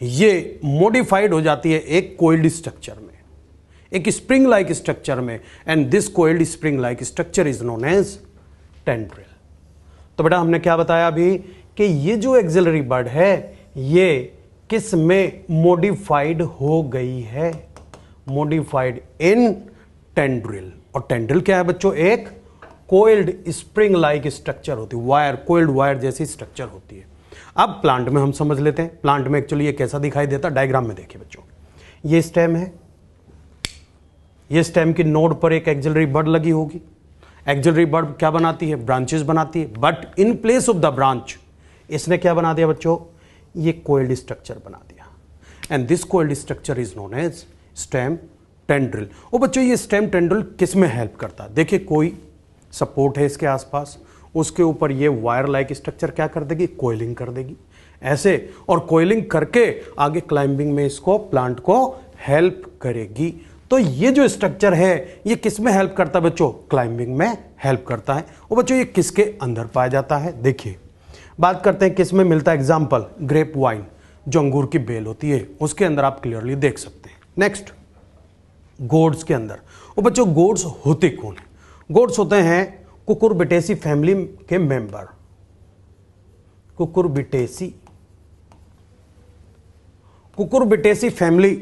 ये मॉडिफाइड हो जाती है एक कोइल्ड स्ट्रक्चर में, एक स्प्रिंग लाइक स्ट्रक्चर में, and this coiled spring like structure is known as tendril. तो बेटा हमने क्या बताया अभी कि ये जो एक्सिलरी बड है ये किस में मॉडिफाइड हो गई है? मॉडिफाइड इन टेंड्रिल। और टेंड्रिल क्या है बच्चों? एक कोइल्ड स्प्रिंग लाइक स्ट्रक्चर होती है, वायर, कोइल्ड वायर जैसी स्ट्रक्चर होती है। अब प्लांट में हम समझ लेते हैं, प्लांट में एक्चुअली ये कैसा दिखाई देता है। डायग्राम में देखिए बच्चों, ये स्टेम है, ये स्टेम की नोड पर एक एक्सिलरी बड लगी होगी। एक्सिलरी बड क्या बनाती है? ब्रांचेस बनाती है, but in place of the branch इसने क्या बना दिया बच्चों? ये कोइल्ड स्ट्रक्चर बना दिया, and this coiled structure is known as stem tendril. ओ बच्चों ये स्टेम टेंड्रिल किस में हेल्प करता है? देखिए कोई सपोर्ट है इसके आसपास, उसके ऊपर ये वायर लाइक स्ट्रक्चर क्या कर देगी? कोइलिंग कर देगी ऐसे, और कोइलिंग करके आगे क्लाइंबिंग में इसको प्लांट को हेल्प करेगी। तो ये जो स्ट्रक्चर है ये किस में हेल्प करता है बच्चों? क्लाइंबिंग में हेल्प करता है। और बच्चों ये किसके अंदर पाया जाता है? देखिए बात करते हैं किस में मिलता है। एग्जाम्पल ग्रेप वाइन, जो अंगूर की बेल होती है उसके अंदर आप क्लियरली देख सकते हैं। नेक्स्ट गोड्स के अंदर। और बच्चों गोड्स होते कौन है? गोड्स होते हैं कुकुरबिटेसी फैमिली के मेंबर। कुकुरबिटेसी फैमिली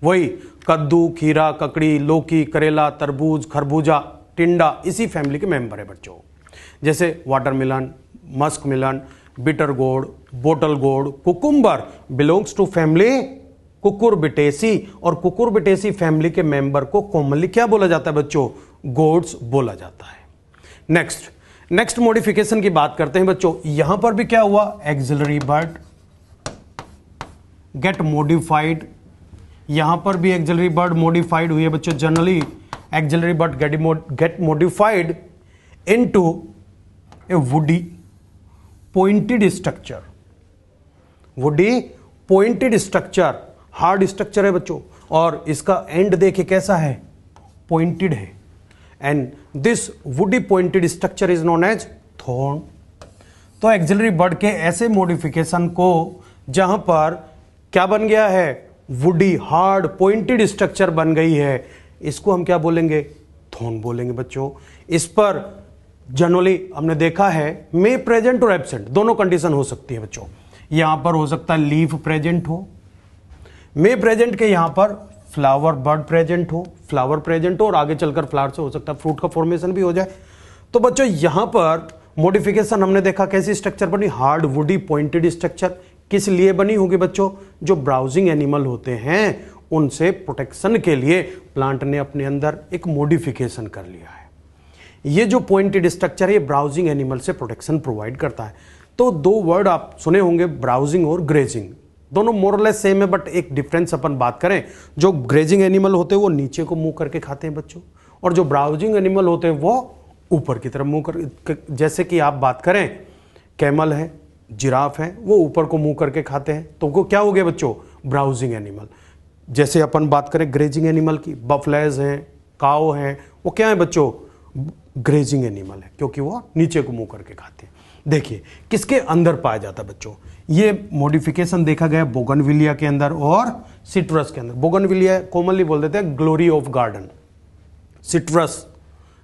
वही कद्दू, खीरा, ककड़ी, लौकी, करेला, तरबूज, खरबूजा, टिंडा इसी फैमिली के मेंबर है बच्चों। जैसे watermelon, musk melon, bitter gourd, bottle gourd, cucumber belongs to family cucurbitaceae, और कुकुरबिटेसी फैमिली के मेंबर को कॉमनली क्या बोला जाता है बच्चों? गोड्स बोला जाता है। नेक्स्ट मॉडिफिकेशन की बात करते हैं बच्चों। यहां पर भी क्या हुआ? Axillary bud get modified. यहां पर भी एक्सिलरी बड मॉडिफाइड हुई है बच्चों। Generally axillary bud get modified into a woody pointed structure. Woody pointed structure, hard structure है बच्चों, और इसका एंड देखिए कैसा है? पॉइंटेड है, and this woody pointed structure is known as thorn. तो एक्सिलरी बड के ऐसे मॉडिफिकेशन को जहां पर क्या बन गया है? वुडी हार्ड पॉइंटेड स्ट्रक्चर बन गई है, इसको हम क्या बोलेंगे? थॉर्न बोलेंगे बच्चों। इस पर जनरली हमने देखा है मे प्रेजेंट और एब्सेंट दोनों कंडीशन हो सकती है बच्चों। यहां पर हो सकता है लीफ प्रेजेंट हो, मे प्रेजेंट के यहां पर फ्लावर बर्ड प्रेजेंट हो, फ्लावर प्रेजेंट हो, और आगे चलकर फ्लावर से हो सकता है फ्रूट का फॉर्मेशन भी हो जाए। तो बच्चों यहां पर मॉडिफिकेशन हमने देखा कैसी स्ट्रक्चर बनी? Hard woody pointed structure. किस लिए बनी होगी बच्चों? जो ब्राउजिंग एनिमल होते हैं उनसे प्रोटेक्शन के लिए प्लांट ने अपने अंदर एक मॉडिफिकेशन कर लिया है। ये जो पॉइंटेड स्ट्रक्चर है ये ब्राउजिंग एनिमल से प्रोटेक्शन प्रोवाइड करता है। तो दो वर्ड आप सुने होंगे, ब्राउजिंग और ग्रेजिंग, दोनों मोरलेस सेम है, बट एक डिफरेंस अपन बात करें, जो ग्रेजिंग एनिमल होते हैं वो नीचे को मुंह करके खाते हैं बच्चों, और जो ब्राउजिंग एनिमल होते हैं वो ऊपर की तरफ मुंह कर, जैसे कि आप बात करें कैमल है, जिराफ है, वो ऊपर को मुंह करके खाते हैं, तो वो क्या हो गया बच्चों? Browsing animal. जैसे अपन बात करें ग्रेजिंग एनिमल की, बफलेज हैं, काऊ हैं, वो क्या है बच्चों? ग्रेजिंग एनिमल है, क्योंकि वो नीचे को मुंह करके खाते हैं। देखिए किसके अंदर पाया जाता है बच्चों? ये मॉडिफिकेशन देखा गया बोगनविलिया के अंदर और सिट्रस के अंदर। बोगनविलिया कॉमनली बोल देते हैं ग्लोरी ऑफ गार्डन। सिट्रस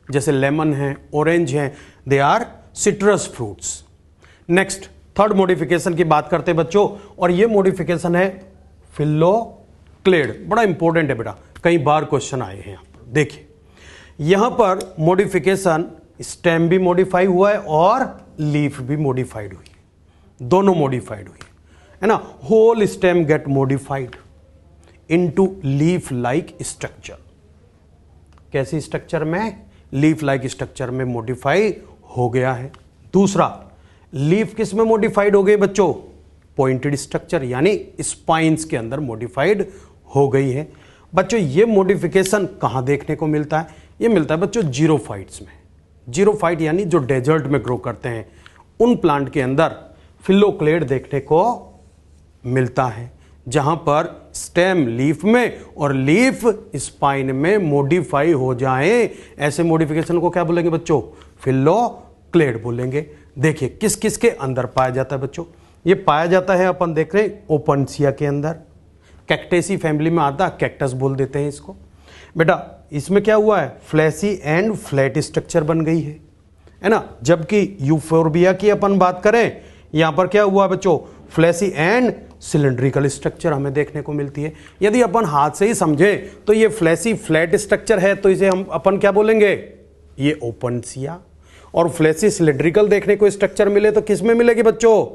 जैसे लेमन है, ऑरेंज है, they are citrus fruits. Next third modification की बात करते हैं बच्चों, और ये मॉडिफिकेशन है फिलोक्लेड। बड़ा इंपॉर्टेंट है बेटा, कई बार क्वेश्चन आए हैं यहाँ पर। देखिए यहां पर मॉडिफिकेशन स्टेम भी मॉडिफाई हुआ है और लीफ भी मॉडिफाइड हुई, दोनों मॉडिफाइड हुई है ना। Whole stem get modified into leaf like structure. कैसी स्ट्रक्चर में? लीफ लाइक स्ट्रक्चर में मॉडिफाई हो गया है। दूसरा, लीफ किस में मॉडिफाइड हो गई बच्चों? पॉइंटेड स्ट्रक्चर यानी स्पाइंस के अंदर मॉडिफाइड हो गई है बच्चों। ये मॉडिफिकेशन कहां देखने को मिलता है? ये मिलता है बच्चों जीरोफाइट्स में। जीरोफाइट यानी जो डेजर्ट में ग्रो करते हैं, उन प्लांट के अंदर फिलोक्लेड देखने को मिलता है। जहां पर स्टेम लीफ में और लीफ स्पाइन में मॉडिफाई हो जाए, ऐसे मॉडिफिकेशन को क्या बोलेंगे बच्चों? फिलोक्लेड बोलेंगे। देखिए किस किस के अंदर पाया जाता है बच्चों? ये पाया जाता है, अपन देख रहे हैं, ओपनसिया के अंदर, कैक्टेसी फैमिली में आता, कैक्टस बोल देते हैं इसको। बेटा इसमें क्या हुआ है? फ्लैसी एंड फ्लैट स्ट्रक्चर बन गई है ना। जबकि यूफोर्बिया की अपन बात करें, यहां पर क्या हुआ बच्चों? फ्लैसी एंड सिलिंड्रिकल स्ट्रक्चर हमें देखने को मिलती है। यदि अपन हाथ से ही समझे तो ये फ्लैसी फ्लैट स्ट्रक्चर है, तो इसे हम अपन क्या बोलेंगे? ये ओपनसिया। और फ्लैसी सिलिंड्रिकल देखने को स्ट्रक्चर मिले तो किस में मिलेगी बच्चों?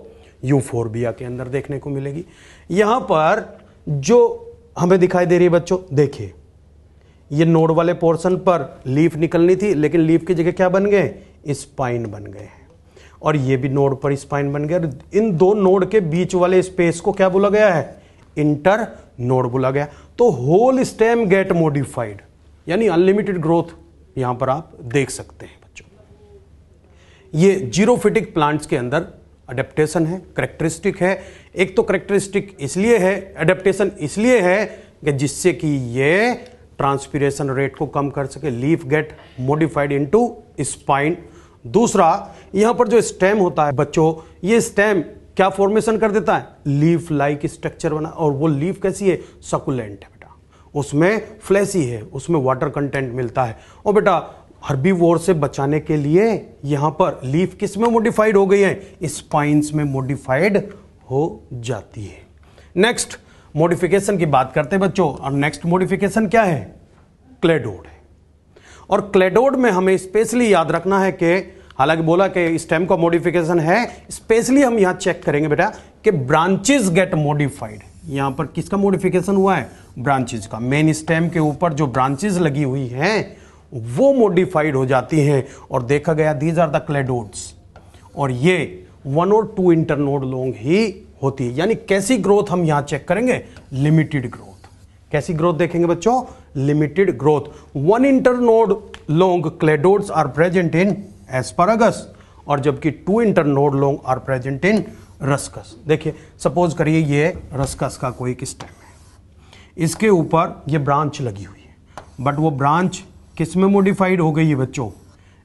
यूफोर्बिया के अंदर देखने को मिलेगी। यहां पर जो हमें दिखाई दे रही है बच्चों, देखिए ये नोड वाले पोर्शन पर लीफ निकलनी थी, लेकिन लीफ की जगह क्या बन गए? स्पाइन बन गए हैं। और ये भी नोड पर स्पाइन बन गया। इन दो नोड के बीच वाले स्पेस को क्या बोला गया है? इंटर नोड बोला गया। तो होल स्टेम गेट मॉडिफाइड, यानी अनलिमिटेड ग्रोथ यहां पर आप देख सकते हैं बच्चों। ये जीरोफिटिक प्लांट्स के अंदर अडेप्टेशन है, करेक्टरिस्टिक है। एक तो करेक्टरिस्टिक इसलिए है, अडेप्टेशन इसलिए है कि जिससे कि ये ट्रांसपिरेशन रेट को कम कर सके, leaf gate modified into spine. दूसरा, यहां पर जो स्टेम होता है बच्चों, ये स्टेम क्या फॉर्मेशन कर देता है? लीफ लाइक स्ट्रक्चर बना। और वो लीफ कैसी है? सकुलेंट है बेटा, उसमें फ्लैसी है, उसमें वाटर कंटेंट मिलता है। और बेटा हर्बीवोर से बचाने के लिए यहां पर लीफ किस में मॉडिफाइड हो गई है? स्पाइन्स में मॉडिफाइड हो जाती है। नेक्स्ट मॉडिफिकेशन की बात करते हैं बच्चों, और नेक्स्ट मॉडिफिकेशन क्या है? क्लेडोड है। और क्लेडोड में हमें स्पेशली याद रखना है कि हालांकि बोला कि स्टेम का मॉडिफिकेशन है, स्पेशली हम यहां चेक करेंगे बेटा कि ब्रांचेस गेट मॉडिफाइड। यहां पर किसका मॉडिफिकेशन हुआ है? ब्रांचेस का। मेन स्टेम के ऊपर जो ब्रांचेस लगी हुई हैं वो मॉडिफाइड हो जाती हैं, और देखा गया दीज आर द क्लेडोड्स। और ये 1 और 2 इंटरनोड लॉन्ग ही होती है। यानी कैसी ग्रोथ हम यहां चेक करेंगे? Limited growth. कैसी ग्रोथ देखेंगे बच्चों? Limited growth. 1 internode long cladodes are present in asparagus, और जबकि 2 internode long are present in ruscus. देखिए सपोज करिए ये रस्कस का कोई एक स्टेम है, इसके ऊपर ये ब्रांच लगी हुई है, बट वो ब्रांच किस में मॉडिफाइड हो गई है बच्चों?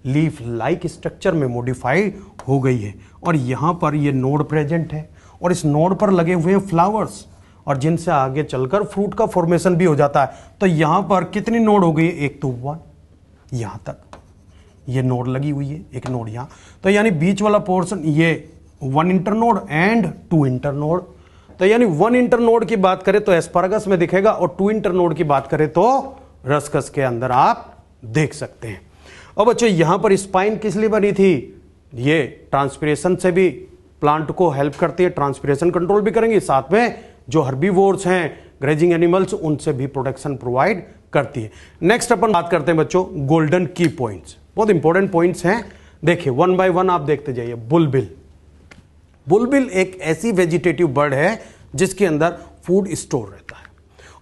लीफ लाइक स्ट्रक्चर में मॉडिफाइड हो गई है। और यहां पर ये नोड प्रेजेंट है, और इस नोड पर लगे हुए हैं फ्लावर्स, और जिनसे आगे चलकर फ्रूट का फॉर्मेशन भी हो जाता है। तो यहां पर कितनी नोड हो गई? एक तो 1 यहां तक ये नोड लगी हुई है, एक नोड यहां। तो यानी बीच वाला पोर्शन ये 1 इंटरनोड एंड 2 इंटरनोड। तो यानी 1 इंटरनोड की बात करें तो एस्पारागस में दिखेगा, और 2 इंटरनोड की बात करें तो रस्कस के अंदर आप देख सकते हैं। और बच्चों यहां पर स्पाइन किस लिए बनी थी? ये ट्रांसपिरेशन से भी प्लांट को हेल्प करती है, ट्रांसपिरेशन कंट्रोल भी करेंगे, साथ में जो हर्बीवोर्स हैं, ग्रेजिंग एनिमल्स, उनसे भी प्रोटेक्शन प्रोवाइड करती है। नेक्स्ट अपन बात करते हैं बच्चों गोल्डन की पॉइंट्स। बहुत इंपॉर्टेंट पॉइंट्स हैं, देखिए 1 बाय 1 आप देखते जाइए। बुलबिल। बुलबिल एक ऐसी वेजिटेटिव बर्ड है जिसके अंदर फूड स्टोर रहता है,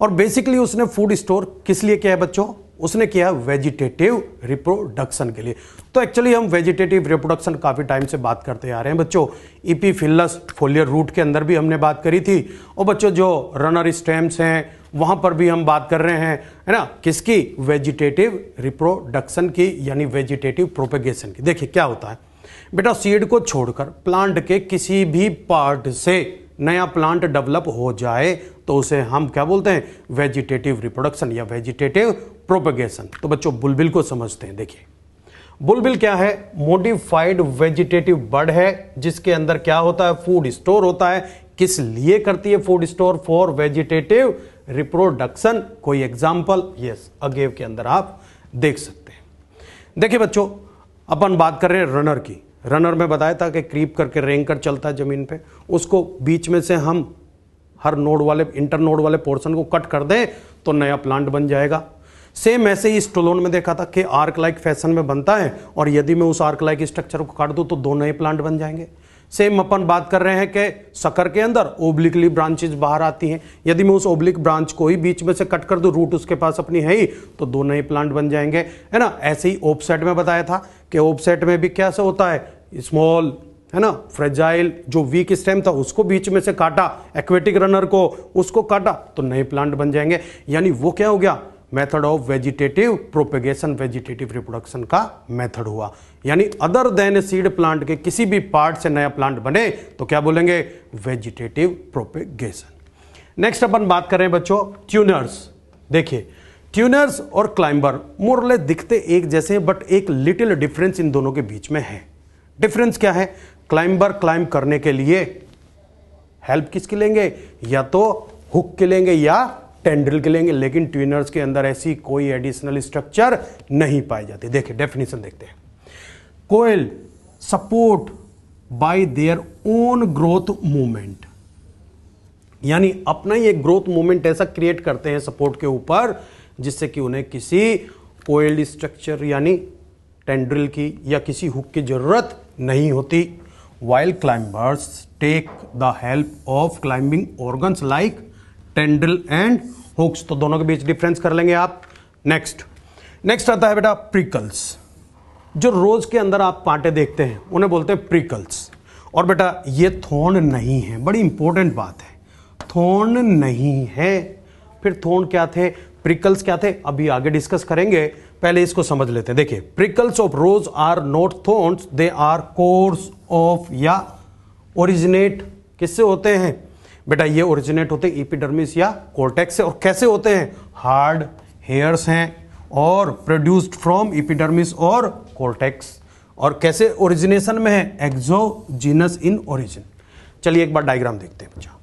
और बेसिकली उसने फूड स्टोर किस लिए किया है बच्चों? उसने किया वेजिटेटिव रिप्रोडक्शन के लिए। तो एक्चुअली हम वेजिटेटिव रिप्रोडक्शन काफी टाइम से बात करते आ रहे हैं बच्चों। इपीफिलस फोलियर रूट के अंदर भी हमने बात करी थी, और बच्चों जो रनर स्टेम्स हैं वहां पर भी हम बात कर रहे हैं, है ना, किसकी? वेजिटेटिव रिप्रोडक्शन की, यानी वेजिटेटिव प्रोपेगेशन की। देखिए क्या होता है बेटा, सीड को छोड़कर प्लांट के किसी भी पार्ट से नया प्लांट डेवलप हो जाए तो उसे हम क्या बोलते हैं? वेजिटेटिव रिप्रोडक्शन या वेजिटेटिव प्रोपेगेशन। तो बच्चों बुलबिल को समझते हैं। देखिए बुलबिल क्या है? मॉडिफाइड वेजिटेटिव बर्ड है, जिसके अंदर क्या होता है? फूड स्टोर होता है। किस लिए करती है food store? For vegetative reproduction. कोई एग्जाम्पल? यस, अगेव के अंदर आप देख सकते हैं। देखिए बच्चों अपन बात कर रहे हैं रनर की। रनर में बताया था कि क्रीप करके रेंग कर चलता है जमीन पे, उसको बीच में से हम हर नोड वाले इंटर नोड वाले पोर्शन को कट कर दें तो नया प्लांट बन जाएगा। सेम ऐसे ही स्टोलोन में देखा था कि आर्क लाइक फैशन में बनता है, और यदि मैं उस आर्क लाइक स्ट्रक्चर को काट दूं तो 2 नए प्लांट बन जाएंगे। सेम अपन बात कर रहे हैं कि सकर के अंदर ओब्लिकली ब्रांचेस बाहर आती हैं, यदि मैं उस ओब्लिक ब्रांच को ही बीच में से कट कर दूं, रूट उसके पास अपनी है ही, तो 2 नए प्लांट बन जाएंगे, है ना। ऐसे ही ऑफसेट में बताया था कि ऑफसेट में भी कैसे होता है? स्मॉल, है ना, फ्रेजाइल जो वीक स्टेम था उसको बीच में से काटा, एक्वेटिक रनर को उसको काटा, तो नए प्लांट बन जाएंगे। यानी वो क्या हो गया, method of vegetative propagation, vegetative reproduction का मेथड हुआ। यानी अदर देन सीड प्लांट के किसी भी पार्ट से नया प्लांट बने तो क्या बोलेंगे, वेजिटेटिव प्रोपेगेशन। नेक्स्ट अपन बात करें बच्चों ट्यूनर्स। देखिए ट्यूनर्स और क्लाइंबर मोरलेस दिखते एक जैसे हैं, बट एक लिटिल डिफरेंस इन दोनों के बीच में है। डिफरेंस क्या है, क्लाइंबर क्लाइंब करने के लिए हेल्प किसकी लेंगे, या तो हुक के लेंगे या टेंड्रिल के लेंगे, लेकिन ट्यूनर्स के अंदर ऐसी कोई एडिशनल स्ट्रक्चर नहीं पाई जाती। देखिए डेफिनेशन देखते हैं, coil support by their own growth movement, यानी अपना ही एक ग्रोथ मूवमेंट ऐसा क्रिएट करते हैं सपोर्ट के ऊपर जिससे कि उन्हें किसी कोइल्ड स्ट्रक्चर यानी टेंड्रिल की या किसी हुक की जरूरत नहीं होती। While climbers take the help of climbing organs like tendril and hooks, तो दोनों के बीच डिफरेंस कर लेंगे आप। नेक्स्ट आता है बेटा प्रिकल्स। जो रोज के अंदर आप कांटे देखते हैं उन्हें बोलते हैं प्रिकल्स। और बेटा ये थॉर्न नहीं है, बड़ी इंपॉर्टेंट बात है, थॉर्न नहीं है। फिर थॉर्न क्या थे, प्रिकल्स क्या थे, अभी आगे डिस्कस करेंगे, पहले इसको समझ लेते हैं। देखिए prickles of rose are not thorns, they are course of या ओरिजिनेट किससे होते हैं बेटा, ये ओरिजिनेट होते हैं एपिडर्मिस या कोर्टेक्स से। और कैसे होते हैं, हार्ड हेयर्स हैं और प्रोड्यूस्ड फ्रॉम एपिडर्मिस और कोर्टेक्स। और कैसे ओरिजिनेशन में है, एक्सोजीनस इन ओरिजिन। चलिए एक बार डायग्राम देखते हैं बच्चा।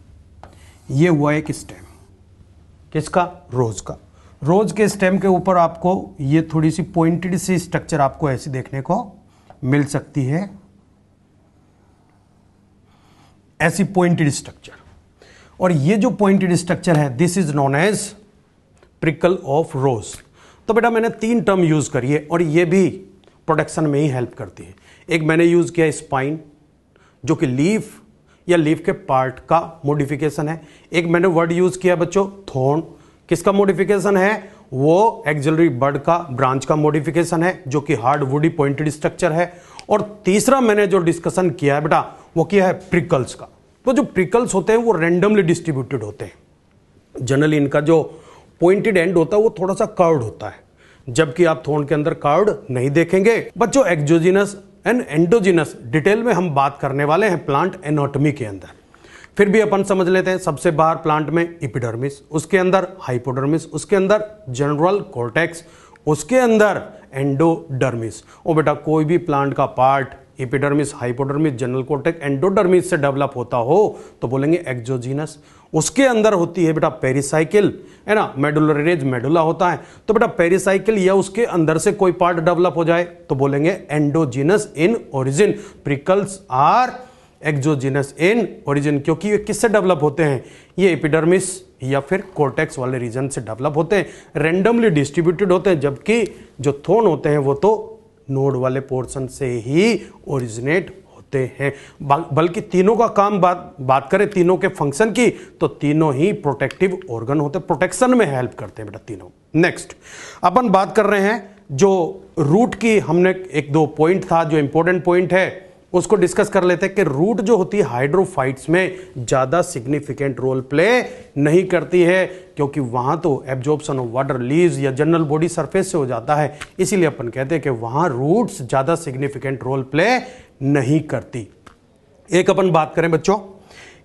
ये हुआ एक स्टेम, किसका, रोज का। रोज के स्टेम के ऊपर आपको ये थोड़ी सी पॉइंटेड सी स्ट्रक्चर आपको ऐसी देखने को मिल सकती है, ऐसी पॉइंटेड स्ट्रक्चर। और ये जो पॉइंटेड स्ट्रक्चर है this is known as prickle of rose. तो बेटा मैंने 3 टर्म यूज करी है और ये भी प्रोडक्शन में ही हेल्प करती है। एक मैंने यूज किया स्पाइन जो कि लीफ या लीफ के पार्ट का मॉडिफिकेशन है। एक मैंने वर्ड यूज किया बच्चों थॉर्न, किसका मॉडिफिकेशन है, वो एक्सिलरी बर्ड का ब्रांच का मॉडिफिकेशन है जो कि हार्ड वुडी पॉइंटेड स्ट्रक्चर है। और तीसरा मैंने जो डिस्कशन किया है बेटा वो किया है प्रिकल्स का। तो जो प्रिकल्स होते हैं वो रैंडमली डिस्ट्रीब्यूटेड होते हैं। जनरली इनका जो पॉइंटेड एंड होता है वो थोड़ा सा कर्व्ड होता है, जबकि आप थॉर्न के अंदर कर्व्ड नहीं देखेंगे। बच्चों एक्सोजीनस एंड एंडोजीनस डिटेल में हम बात करने वाले हैं प्लांट एनाटॉमी के अंदर। फिर भी अपन समझ लेते हैं, सबसे बाहर प्लांट में एपिडर्मिस, उसके अंदर हाइपोडर्मिस, उसके अंदर जनरल कॉर्टेक्स, उसके अंदर एंडोडर्मिस। और बेटा कोई भी प्लांट का part epidermis, hypodermis, general cortex, endodermis से डेवलप होता हो तो बोलेंगे एक्सोजीनस। उसके अंदर होती है बेटा पेरिसाइकिल, है ना, मेडुलरी रेज मेडुला होता है, तो बेटा पेरिसाइकिल या उसके अंदर से कोई पार्ट डेवलप हो जाए तो बोलेंगे endogenous in origin. Prickles are exogenous in origin, क्योंकि ये किससे डेवलप होते हैं, ये एपिडर्मिस या फिर कोर्टेक्स वाले रीजन से डेवलप होते हैं, रैंडमली डिस्ट्रीब्यूटेड होते हैं। जबकि जो थॉर्न होते हैं वो तो नोड वाले पोर्शन से ही ओरिजिनेट होते हैं। बल्कि तीनों का काम बात करें तीनों के फंक्शन की तो तीनों ही प्रोटेक्टिव ऑर्गन होते हैं, प्रोटेक्शन में हेल्प करते हैं बेटा तीनों। नेक्स्ट अपन बात कर रहे हैं जो रूट की, हमने 1-2 पॉइंट था जो इंपॉर्टेंट पॉइंट है उसको डिस्कस कर लेते हैं कि रूट जो होती है हाइड्रोफाइट्स में ज्यादा सिग्निफिकेंट रोल प्ले नहीं करती है, क्योंकि वहां तो एब्जॉर्प्शन ऑफ वाटर लीव्स या जनरल बॉडी सरफेस से हो जाता है। इसीलिए अपन कहते हैं कि वहां रूट्स ज्यादा सिग्निफिकेंट रोल प्ले नहीं करती। एक अपन बात करें बच्चों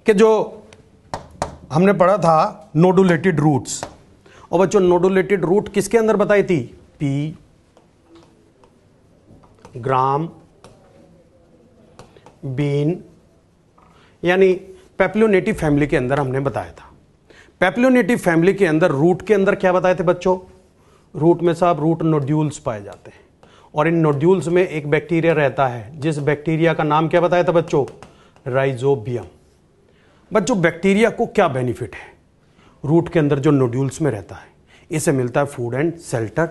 कि जो हमने पढ़ा था नोडुलेटेड रूट्स, और बच्चों नोडुलेटेड रूट किसके अंदर बताई थी, पी, ग्राम, बीन, यानी पेप्लोनेटी फैमिली के अंदर हमने बताया था। पेप्लोनेटी फैमिली के अंदर रूट के अंदर क्या बताए थे बच्चों, रूट में साहब रूट नोड्यूल्स पाए जाते हैं, और इन नोड्यूल्स में एक बैक्टीरिया रहता है जिस बैक्टीरिया का नाम क्या बताया था बच्चों, राइजोबियम। बच्चों बैक्टीरिया को क्या बेनिफिट है, रूट के अंदर जो नोड्यूल्स में रहता है इसे मिलता है फूड एंड शेल्टर।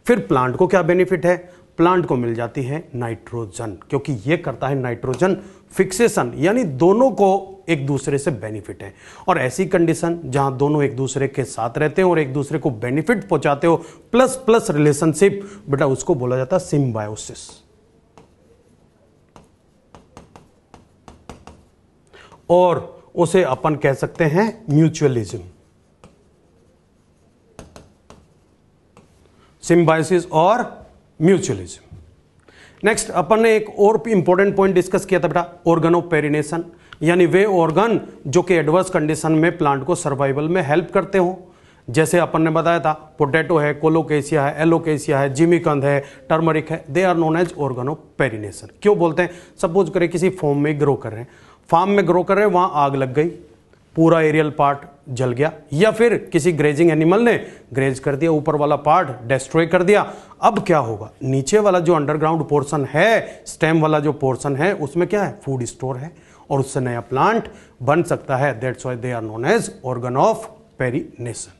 फिर प्लांट को क्या बेनिफिट है, प्लांट को मिल जाती है नाइट्रोजन, क्योंकि ये करता है नाइट्रोजन फिक्सेशन, यानी दोनों को एक दूसरे से बेनिफिट है। और ऐसी कंडीशन जहां दोनों एक दूसरे के साथ रहते हो और एक दूसरे को बेनिफिट पहुंचाते हो, प्लस प्लस रिलेशनशिप, बेटा उसको बोला जाता है सिम्बायोसिस। और उसे अपन कह सकते हैं म्यूचुअलिज्म। सिम्बायोसिस और म्यूचुअलिज्म। नेक्स्ट अपन ने एक और इंपॉर्टेंट पॉइंट डिस्कस किया था बेटा, ऑर्गन ऑफ पेरिनेशन, यानी वे ऑर्गन जो कि एडवर्स कंडीशन में प्लांट को सर्वाइवल में हेल्प करते हो। जैसे अपन ने बताया था पोटैटो है, कोलोकेशिया है, एलोकेशिया है, जिमीकंद है, टर्मरिक है, they are known as organ of perennation. क्यों बोलते हैं? सपोज करें किसी फॉर्म में ग्रो कर रहे हैं, फार्म में ग्रो कर रहे हैं, वहां आग लग गई, पूरा एरियल पार्ट जल गया, या फिर किसी ग्रेजिंग एनिमल ने ग्रेज कर दिया, ऊपर वाला पार्ट डिस्ट्रॉय कर दिया। अब क्या होगा? नीचे वाला जो अंडरग्राउंड पोर्शन है, स्टेम वाला जो पोर्शन है, उसमें क्या है? फूड स्टोर है और उससे नया प्लांट बन सकता है। That's why they are known as organ of perennation.